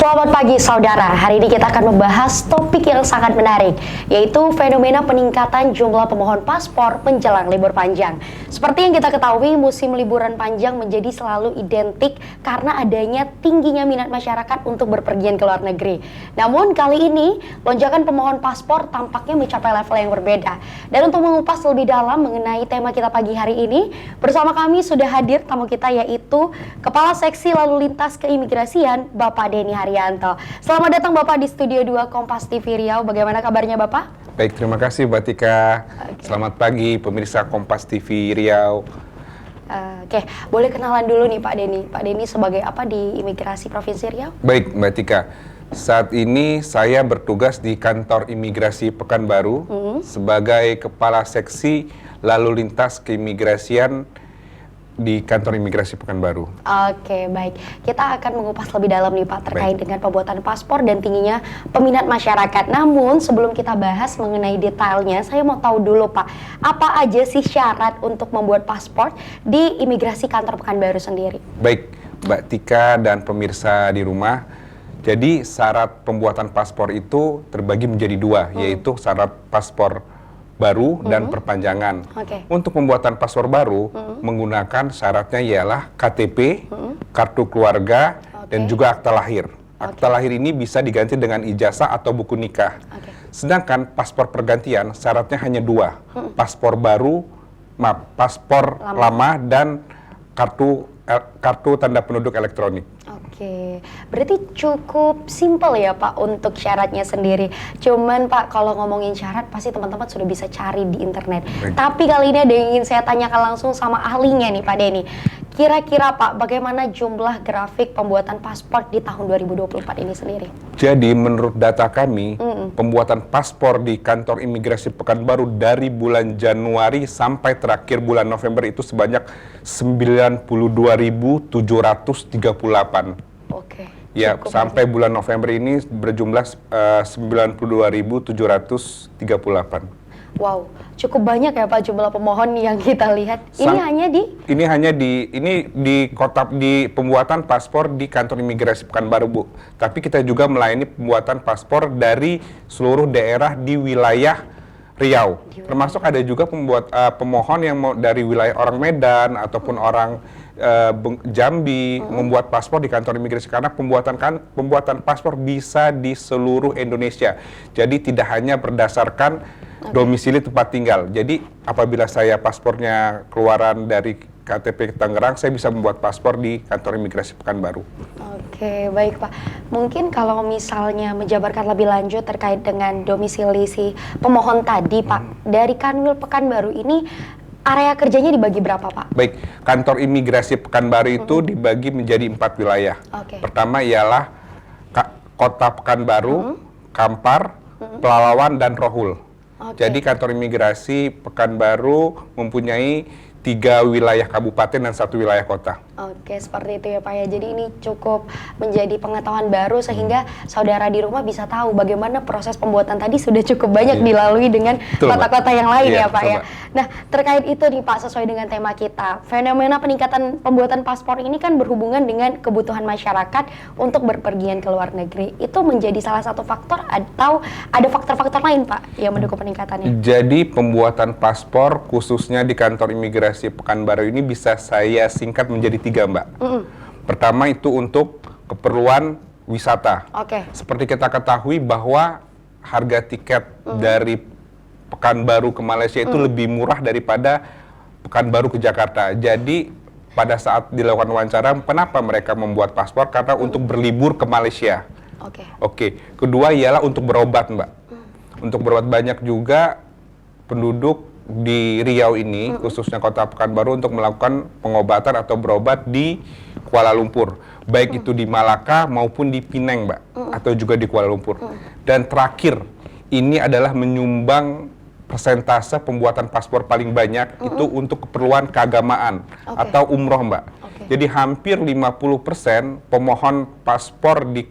Selamat pagi saudara, hari ini kita akan membahas topik yang sangat menarik, yaitu fenomena peningkatan jumlah pemohon paspor menjelang libur panjang. Seperti yang kita ketahui, musim liburan panjang menjadi selalu identik karena adanya tingginya minat masyarakat untuk berpergian ke luar negeri. Namun kali ini, lonjakan pemohon paspor tampaknya mencapai level yang berbeda. Dan untuk mengupas lebih dalam mengenai tema kita pagi hari ini, bersama kami sudah hadir tamu kita, yaitu Kepala Seksi Lalu Lintas Keimigrasian, Bapak Denny Haryanto. Selamat datang Bapak di Studio 2 Kompas TV Riau. Bagaimana kabarnya Bapak? Baik, terima kasih Mbak Tika. Selamat pagi pemirsa Kompas TV Riau. Oke, boleh kenalan dulu nih Pak Denny. Pak Denny sebagai apa di Imigrasi Provinsi Riau? Baik Mbak Tika, saat ini saya bertugas di Kantor Imigrasi Pekanbaru sebagai Kepala Seksi Lalu Lintas Keimigrasian di Kantor Imigrasi Pekanbaru. Oke, baik. Kita akan mengupas lebih dalam nih Pak terkait dengan pembuatan paspor dan tingginya peminat masyarakat. Namun sebelum kita bahas mengenai detailnya, saya mau tahu dulu Pak, apa aja sih syarat untuk membuat paspor di Imigrasi Kantor Pekanbaru sendiri? Baik, Mbak Tika dan pemirsa di rumah. Jadi syarat pembuatan paspor itu terbagi menjadi dua, yaitu syarat paspor baru dan perpanjangan. Untuk pembuatan paspor baru menggunakan syaratnya ialah KTP, kartu keluarga, dan juga akta lahir. Akta lahir ini bisa diganti dengan ijazah atau buku nikah. Sedangkan paspor pergantian syaratnya hanya dua, paspor baru, paspor lama dan kartu tanda penduduk elektronik. Oke, berarti cukup simpel ya Pak untuk syaratnya sendiri. Cuman Pak, kalau ngomongin syarat pasti teman-teman sudah bisa cari di internet. Tapi kali ini ada yang ingin saya tanyakan langsung sama ahlinya nih Pak Denny. Kira-kira Pak, bagaimana jumlah grafik pembuatan paspor di tahun 2024 ini sendiri? Jadi menurut data kami, pembuatan paspor di Kantor Imigrasi Pekanbaru dari bulan Januari sampai terakhir bulan November itu sebanyak 92.738. Oke. Ya, sampai bulan November ini berjumlah 92.738. Wow, cukup banyak ya Pak jumlah pemohon yang kita lihat. Ini hanya di pembuatan paspor di Kantor Imigrasi Pekanbaru, Bu. Tapi kita juga melayani pembuatan paspor dari seluruh daerah di wilayah Riau. Termasuk ada juga pemohon yang dari wilayah orang Medan ataupun orang Jambi membuat paspor di Kantor Imigrasi, karena pembuatan paspor bisa di seluruh Indonesia. Jadi tidak hanya berdasarkan domisili tempat tinggal. Jadi apabila saya paspornya keluaran dari KTP Tangerang, saya bisa membuat paspor di Kantor Imigrasi Pekanbaru. Oke, baik Pak. Mungkin kalau misalnya menjabarkan lebih lanjut terkait dengan domisili si pemohon tadi Pak, dari Kanwil Pekanbaru ini area kerjanya dibagi berapa Pak? Baik, Kantor Imigrasi Pekanbaru itu dibagi menjadi 4 wilayah. Pertama ialah Kota Pekanbaru, Kampar, Pelalawan, dan Rohul. Jadi Kantor Imigrasi Pekanbaru mempunyai 3 wilayah kabupaten dan 1 wilayah kota. Oke, seperti itu ya Pak ya. Jadi ini cukup menjadi pengetahuan baru sehingga saudara di rumah bisa tahu bagaimana proses pembuatan tadi sudah cukup banyak dilalui dengan kota-kota yang lain ya Pak ya. Nah, terkait itu nih Pak, sesuai dengan tema kita, fenomena peningkatan pembuatan paspor ini kan berhubungan dengan kebutuhan masyarakat untuk berpergian ke luar negeri. Itu menjadi salah satu faktor atau ada faktor-faktor lain Pak yang mendukung peningkatannya? Jadi pembuatan paspor khususnya di Kantor Imigrasi Pekanbaru ini bisa saya singkat menjadi 3 Mbak. Pertama itu untuk keperluan wisata. Seperti kita ketahui bahwa harga tiket dari Pekanbaru ke Malaysia itu lebih murah daripada Pekanbaru ke Jakarta. Jadi pada saat dilakukan wawancara, kenapa mereka membuat paspor? Karena untuk berlibur ke Malaysia. Kedua ialah untuk berobat Mbak. Untuk berobat, banyak juga penduduk di Riau ini, khususnya Kota Pekanbaru, untuk melakukan pengobatan atau berobat di Kuala Lumpur, baik itu di Malaka maupun di Penang Mbak, atau juga di Kuala Lumpur. Dan terakhir, ini adalah menyumbang persentase pembuatan paspor paling banyak itu untuk keperluan keagamaan atau umroh Mbak. Jadi hampir 50% pemohon paspor di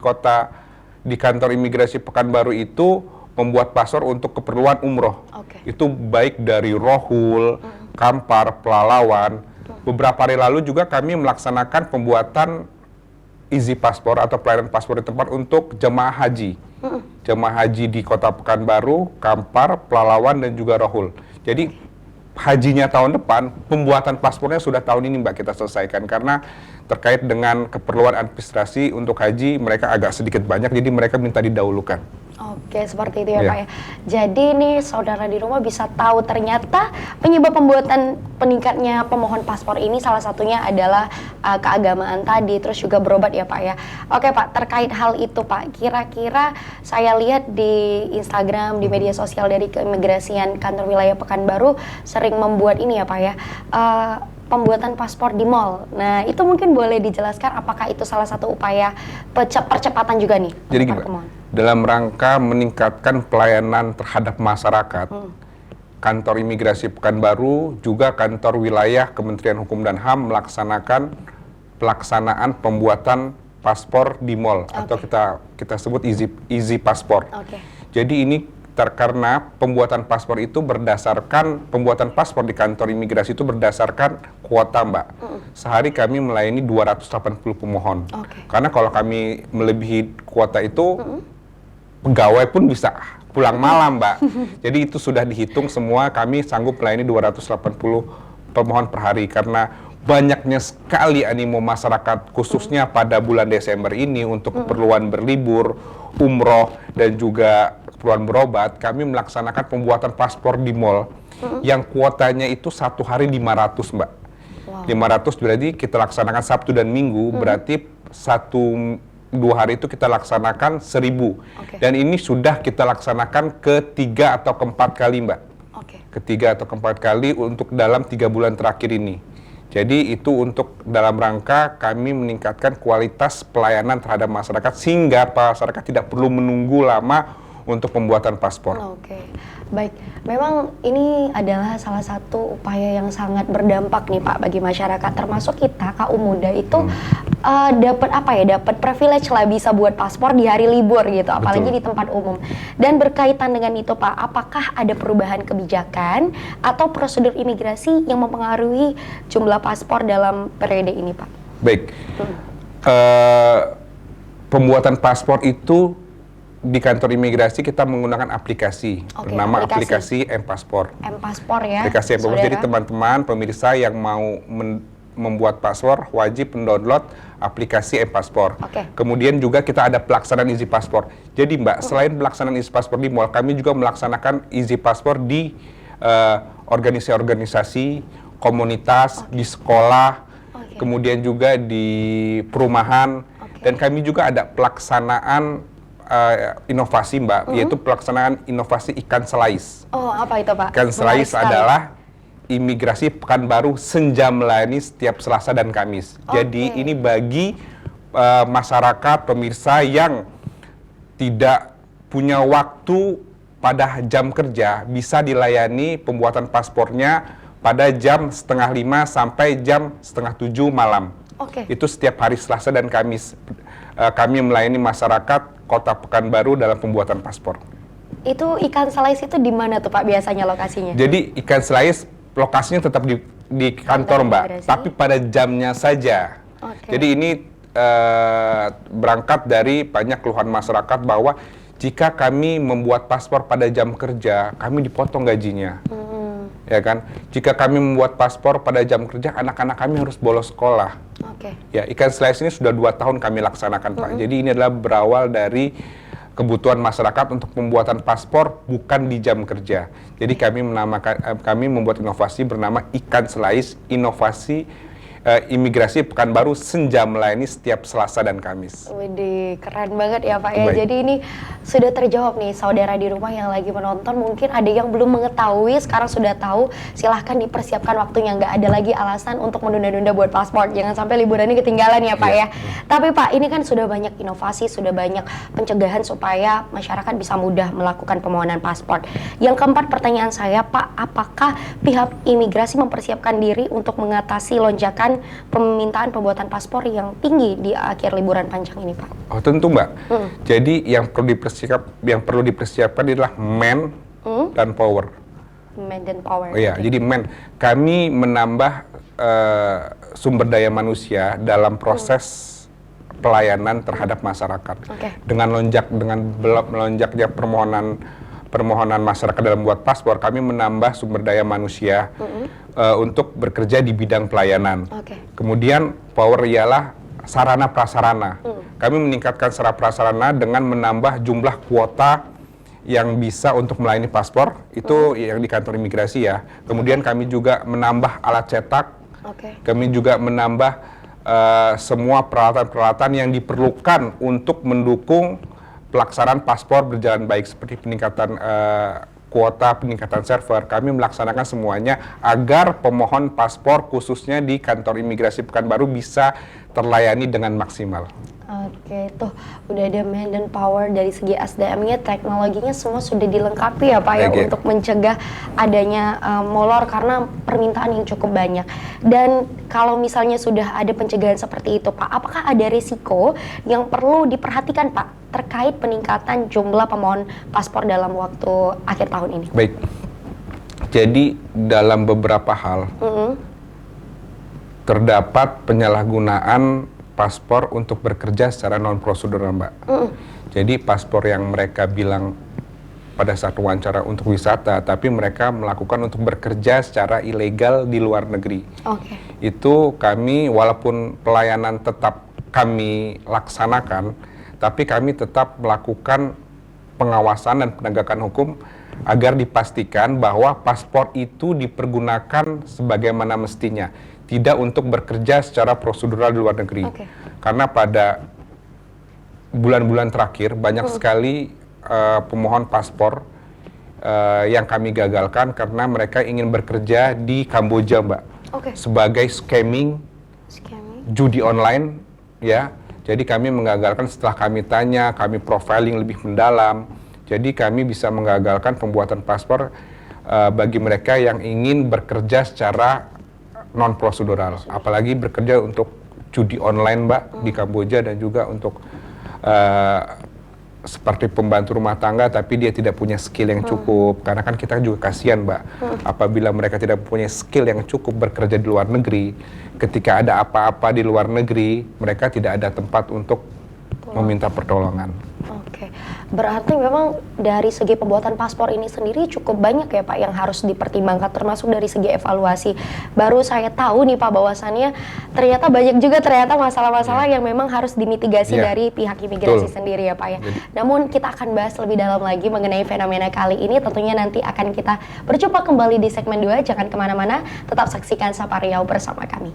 Kantor Imigrasi Pekanbaru itu membuat paspor untuk keperluan umroh. Itu baik dari Rohul, Kampar, Pelalawan. Beberapa hari lalu juga kami melaksanakan pembuatan Easy Paspor atau pelayanan paspor di tempat untuk jemaah haji. Jemaah haji di Kota Pekanbaru, Kampar, Pelalawan, dan juga Rohul. Jadi hajinya tahun depan, pembuatan paspornya sudah tahun ini Mbak kita selesaikan. Karena terkait dengan keperluan administrasi untuk haji, mereka agak sedikit banyak, jadi mereka minta didahulukan. Oke, seperti itu ya Pak ya. Jadi nih saudara di rumah bisa tahu ternyata penyebab pembuatan peningkatnya pemohon paspor ini salah satunya adalah keagamaan tadi, terus juga berobat ya Pak ya. Oke Pak, terkait hal itu Pak, kira-kira saya lihat di Instagram, di media sosial dari keimigrasian kantor wilayah Pekanbaru sering membuat ini ya Pak ya, pembuatan paspor di mall. Nah, itu mungkin boleh dijelaskan apakah itu salah satu upaya percepatan juga nih? Jadi gini, dalam rangka meningkatkan pelayanan terhadap masyarakat, kantor imigrasi Pekanbaru juga kantor wilayah Kementerian Hukum dan HAM melaksanakan pelaksanaan pembuatan paspor di mall atau kita sebut easy paspor. Jadi ini karena pembuatan paspor itu berdasarkan pembuatan paspor di kantor imigrasi itu berdasarkan kuota Mbak. Sehari kami melayani 280 pemohon. Karena kalau kami melebihi kuota itu pegawai pun bisa pulang malam Mbak. Jadi itu sudah dihitung semua, kami sanggup melayani 280 pemohon per hari karena banyaknya sekali animo masyarakat khususnya pada bulan Desember ini untuk keperluan berlibur, umroh, dan juga keperluan berobat. Kami melaksanakan pembuatan paspor di mall yang kuotanya itu satu hari 500 Mbak. 500 berarti kita laksanakan Sabtu dan Minggu, berarti 1-2 hari itu kita laksanakan 1000. Dan ini sudah kita laksanakan ketiga atau keempat kali Mbak. Ketiga atau keempat kali untuk dalam 3 bulan terakhir ini. Jadi itu untuk dalam rangka kami meningkatkan kualitas pelayanan terhadap masyarakat sehingga masyarakat tidak perlu menunggu lama untuk pembuatan paspor. Baik. Memang ini adalah salah satu upaya yang sangat berdampak nih Pak bagi masyarakat, termasuk kita kaum muda itu dapat privilege lah bisa buat paspor di hari libur gitu, apalagi di tempat umum. Dan berkaitan dengan itu Pak, apakah ada perubahan kebijakan atau prosedur imigrasi yang mempengaruhi jumlah paspor dalam periode ini Pak? Baik. Pembuatan paspor itu di kantor imigrasi kita menggunakan aplikasi bernama aplikasi M-Paspor. M-Paspor ya. Aplikasi M-Paspor. Jadi teman-teman pemirsa yang mau membuat paspor wajib mendownload aplikasi M-Paspor. Kemudian juga kita ada pelaksanaan Easy Paspor. Jadi Mbak, selain pelaksanaan Easy Paspor di mall, kami juga melaksanakan Easy Paspor di organisasi-organisasi, komunitas, di sekolah, kemudian juga di perumahan, dan kami juga ada pelaksanaan inovasi Mbak, yaitu pelaksanaan inovasi ikan selais. Apa itu Pak? Ikan selais adalah imigrasi Pekanbaru senja melayani setiap Selasa dan Kamis. Jadi ini bagi masyarakat pemirsa yang tidak punya waktu pada jam kerja, bisa dilayani pembuatan paspornya pada jam 6:30 sampai jam 6:30 malam. Itu setiap hari Selasa dan Kamis. Kami melayani masyarakat Kota Pekanbaru dalam pembuatan paspor. Itu ikan selais itu di mana tuh Pak biasanya lokasinya? Jadi ikan selais lokasinya tetap di kantor Mbak, tapi pada jamnya saja. Jadi ini berangkat dari banyak keluhan masyarakat bahwa jika kami membuat paspor pada jam kerja, kami dipotong gajinya. Ya kan? Jika kami membuat paspor pada jam kerja, anak-anak kami harus bolos sekolah. Ya, ikan selais ini sudah 2 tahun kami laksanakan Pak. Jadi ini adalah berawal dari kebutuhan masyarakat untuk pembuatan paspor bukan di jam kerja. Jadi kami membuat inovasi bernama ikan selais, inovasi imigrasi Pekanbaru senja melayani setiap Selasa dan Kamis. Widih, keren banget ya Pak ya. Jadi ini sudah terjawab nih saudara di rumah yang lagi menonton, mungkin ada yang belum mengetahui, sekarang sudah tahu, silahkan dipersiapkan waktunya, nggak ada lagi alasan untuk menunda-nunda buat paspor, jangan sampai liburannya ketinggalan ya Pak ya. Tapi Pak, ini kan sudah banyak inovasi, sudah banyak pencegahan supaya masyarakat bisa mudah melakukan permohonan paspor. Yang keempat pertanyaan saya Pak, apakah pihak imigrasi mempersiapkan diri untuk mengatasi lonjakan permintaan pembuatan paspor yang tinggi di akhir liburan panjang ini Pak? Tentu Mbak. Jadi yang perlu dipersiapkan adalah man dan power. Man dan power. Jadi man. Kami menambah sumber daya manusia dalam proses pelayanan terhadap masyarakat. Dengan melonjaknya permohonan masyarakat dalam membuat paspor, kami menambah sumber daya manusia untuk bekerja di bidang pelayanan. Kemudian power ialah sarana prasarana. Kami meningkatkan sarana prasarana dengan menambah jumlah kuota yang bisa untuk melayani paspor, itu yang di kantor imigrasi ya. Kemudian kami juga menambah alat cetak, kami juga menambah semua peralatan-peralatan yang diperlukan untuk mendukung pelaksanaan paspor berjalan baik, seperti peningkatan kuota, peningkatan server. Kami melaksanakan semuanya agar pemohon paspor khususnya di kantor imigrasi Pekanbaru bisa terlayani dengan maksimal. Oke, tuh udah ada manpower dari segi SDM-nya, teknologinya semua sudah dilengkapi ya Pak ya untuk mencegah adanya molor karena permintaan yang cukup banyak. Dan kalau misalnya sudah ada pencegahan seperti itu Pak, apakah ada risiko yang perlu diperhatikan Pak terkait peningkatan jumlah pemohon paspor dalam waktu akhir tahun ini? Baik, jadi dalam beberapa hal terdapat penyalahgunaan paspor untuk bekerja secara non-prosedural, Mbak. Jadi paspor yang mereka bilang pada saat wawancara untuk wisata, tapi mereka melakukan untuk bekerja secara ilegal di luar negeri. Itu kami, walaupun pelayanan tetap kami laksanakan, tapi kami tetap melakukan pengawasan dan penegakan hukum agar dipastikan bahwa paspor itu dipergunakan sebagaimana mestinya, tidak untuk bekerja secara prosedural di luar negeri. Karena pada bulan-bulan terakhir banyak sekali pemohon paspor yang kami gagalkan karena mereka ingin bekerja di Kamboja, Mbak, sebagai scamming, judi online, ya. Jadi kami mengagalkan setelah kami tanya, kami profiling lebih mendalam. Jadi kami bisa mengagalkan pembuatan paspor bagi mereka yang ingin bekerja secara non-prosedural, apalagi bekerja untuk judi online, Mbak, di Kamboja, dan juga untuk seperti pembantu rumah tangga, tapi dia tidak punya skill yang cukup. Karena kan kita juga kasihan, Mbak, apabila mereka tidak punya skill yang cukup bekerja di luar negeri, ketika ada apa-apa di luar negeri, mereka tidak ada tempat untuk meminta pertolongan. Berarti memang dari segi pembuatan paspor ini sendiri cukup banyak ya Pak yang harus dipertimbangkan, termasuk dari segi evaluasi. Baru saya tahu nih Pak bahwasannya ternyata banyak juga masalah-masalah yang memang harus dimitigasi dari pihak imigrasi sendiri ya Pak ya. Namun kita akan bahas lebih dalam lagi mengenai fenomena kali ini, tentunya nanti akan kita berjumpa kembali di segmen 2. Jangan kemana-mana, tetap saksikan Sapa Riau bersama kami.